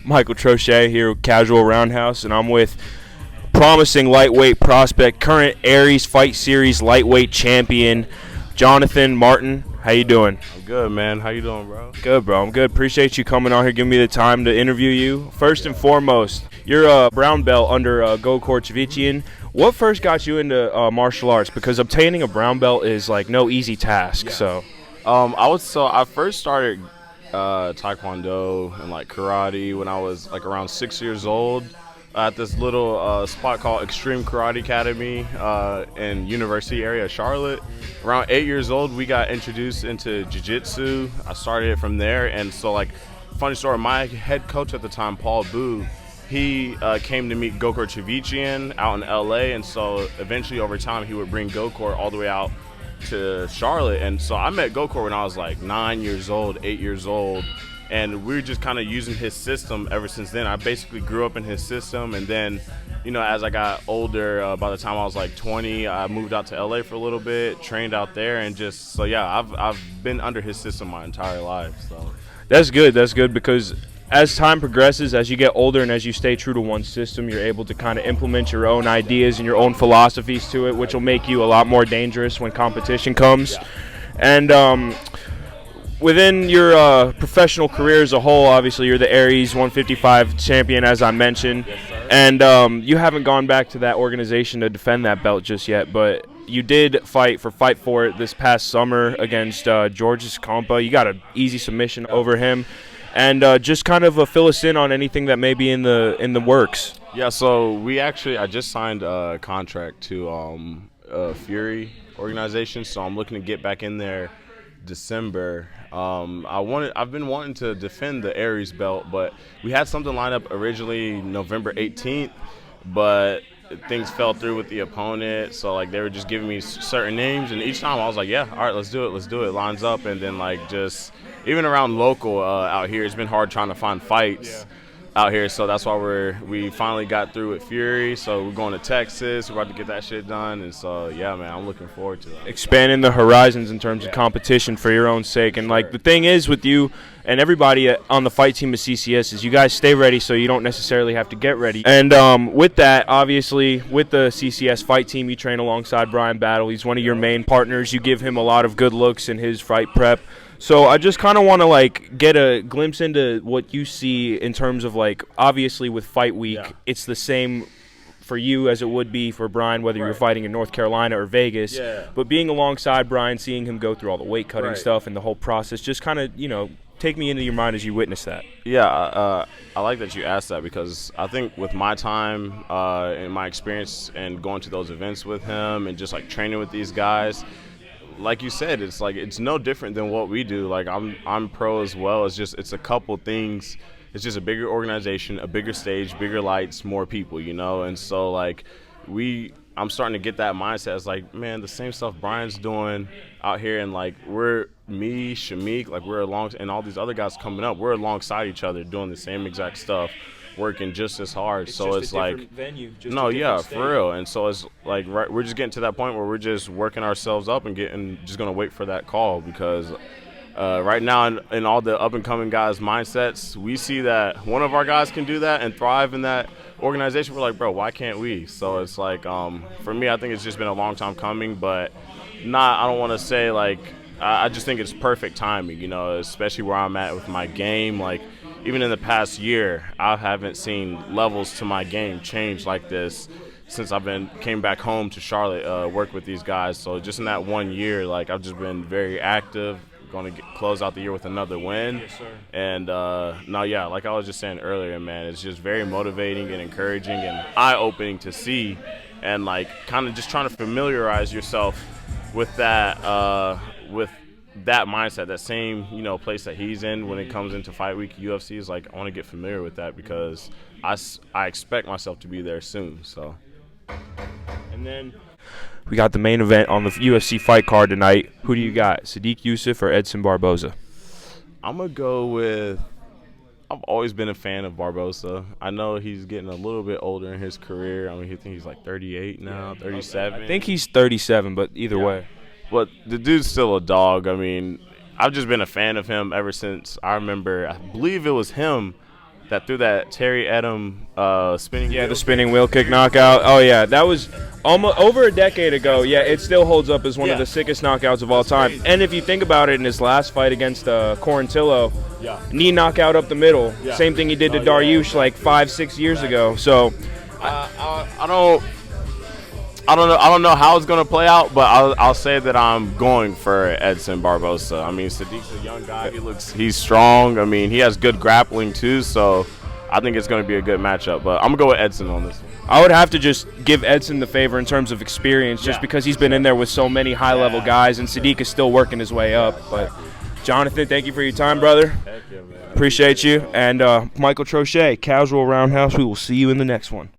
Michael Trochet here with Casual Roundhouse, and I'm with promising lightweight prospect, current Aries Fight Series lightweight champion, Jonathan Martin. How you doing? I'm good, man. How you doing, bro? Good, bro. I'm good. Appreciate you coming on here, giving me the time to interview you. First and foremost, you're a brown belt under Gokor Chivichyan. What first got you into martial arts? Because obtaining a brown belt is like no easy task. Yeah. So, I first started Taekwondo and like karate when I was like around 6 years old at this little spot called Extreme Karate Academy in University area of Charlotte. Around 8 years old, we got introduced into jiu-jitsu. I started it from there, and so like, funny story, my head coach at the time, Paul Boo, he came to meet Gokor Chivichyan out in LA, and so eventually over time he would bring Gokor all the way out to Charlotte. And so I met Gokor when I was like 9 years old, 8 years old, and we were just kind of using his system ever since then. I basically grew up in his system, and then, you know, as I got older, by the time I was like 20, I moved out to LA for a little bit, trained out there, and just, so yeah, I've been under his system my entire life. So that's good. That's good because as time progresses, as you get older and as you stay true to one system, you're able to kind of implement your own ideas and your own philosophies to it, which will make you a lot more dangerous when competition comes. Yeah. And within your professional career as a whole, obviously you're the Aries 155 champion, as I mentioned. Yes, sir. And you haven't gone back to that organization to defend that belt just yet, but you did fight for it this past summer against Georges Compa. You got an easy submission over him. And just kind of fill us in on anything that may be in the works. Yeah, so I just signed a contract to Fury organization, so I'm looking to get back in there December. I've been wanting to defend the Aries belt, but we had something lined up originally November 18th, but things fell through with the opponent. So like they were just giving me certain names, and each time I was like, yeah, all right, let's do it, lines up. And then like just even around local out here, it's been hard trying to find fights out here. So that's why we finally got through with Fury. So we're going to Texas. We're about to get that shit done. And so, yeah, man, I'm looking forward to that. Expanding the horizons in terms of competition for your own sake. And, like, the thing is with you and everybody on the fight team of CCS is you guys stay ready so you don't necessarily have to get ready. And with that, obviously, with the CCS fight team, you train alongside Brian Battle. He's one of your main partners. You give him a lot of good looks in his fight prep. So I just kind of want to, like, get a glimpse into what you see in terms of, like, obviously with Fight Week, it's the same for you as it would be for Brian, whether you're fighting in North Carolina or Vegas. Yeah. But being alongside Brian, seeing him go through all the weight cutting stuff and the whole process, just kind of, you know, take me into your mind as you witness that. Yeah, I like that you asked that because I think with my time and my experience and going to those events with him and just, like, training with these guys, like you said, it's like it's no different than what we do. Like I'm pro as well. It's a couple things. It's just a bigger organization, a bigger stage, bigger lights, more people, you know. And so like I'm starting to get that mindset. It's like, man, the same stuff Brian's doing out here, and like me, Shamik, like we're along, and all these other guys coming up, we're alongside each other doing the same exact stuff, working just as hard. So it's like venue, for real. And so it's like we're just getting to that point where we're just working ourselves up and just gonna wait for that call, because right now in all the up and coming guys' mindsets, we see that one of our guys can do that and thrive in that organization. We're like, bro, why can't we? So it's like for me, I think it's just been a long time coming, but I don't want to say like I just think it's perfect timing, you know, especially where I'm at with my game. Like, even in the past year, I haven't seen levels to my game change like this since came back home to Charlotte, work with these guys. So just in that 1 year, like I've just been very active, going to close out the year with another win. Yes, sir. And like I was just saying earlier, man, it's just very motivating and encouraging and eye-opening to see, and like kind of just trying to familiarize yourself with that mindset, that same, you know, place that he's in when it comes into Fight Week. UFC is like, I want to get familiar with that because I expect myself to be there soon. So, and then we got the main event on the UFC fight card tonight. Who do you got, Sadiq Youssef or Edson Barboza? I'm gonna go with. I've always been a fan of Barboza. I know he's getting a little bit older in his career. I mean, I think he's like 38 now, 37. I think he's 37, but either way. But the dude's still a dog. I mean, I've just been a fan of him ever since I remember. I believe it was him that threw that Terry Edom spinning. Yeah, the spinning wheel kick knockout. Oh yeah, that was almost over a decade ago. Yeah, it still holds up as one of the sickest knockouts of all time. Crazy. And if you think about it, in his last fight against Corantillo, knee knockout up the middle. Same thing he did to Dariush like 5-6 years ago. So I don't know how it's gonna play out, but I'll say that I'm going for Edson Barbosa. I mean, Sadiq's a young guy. He's strong. I mean, he has good grappling too. So I think it's gonna be a good matchup. But I'm gonna go with Edson on this one. I would have to just give Edson the favor in terms of experience, just because he's been in there with so many high-level guys, and Sadiq is still working his way up. But Jonathan, thank you for your time, brother. Heck yeah, man. Appreciate you. And Michael Trochet, Casual Roundhouse. We will see you in the next one.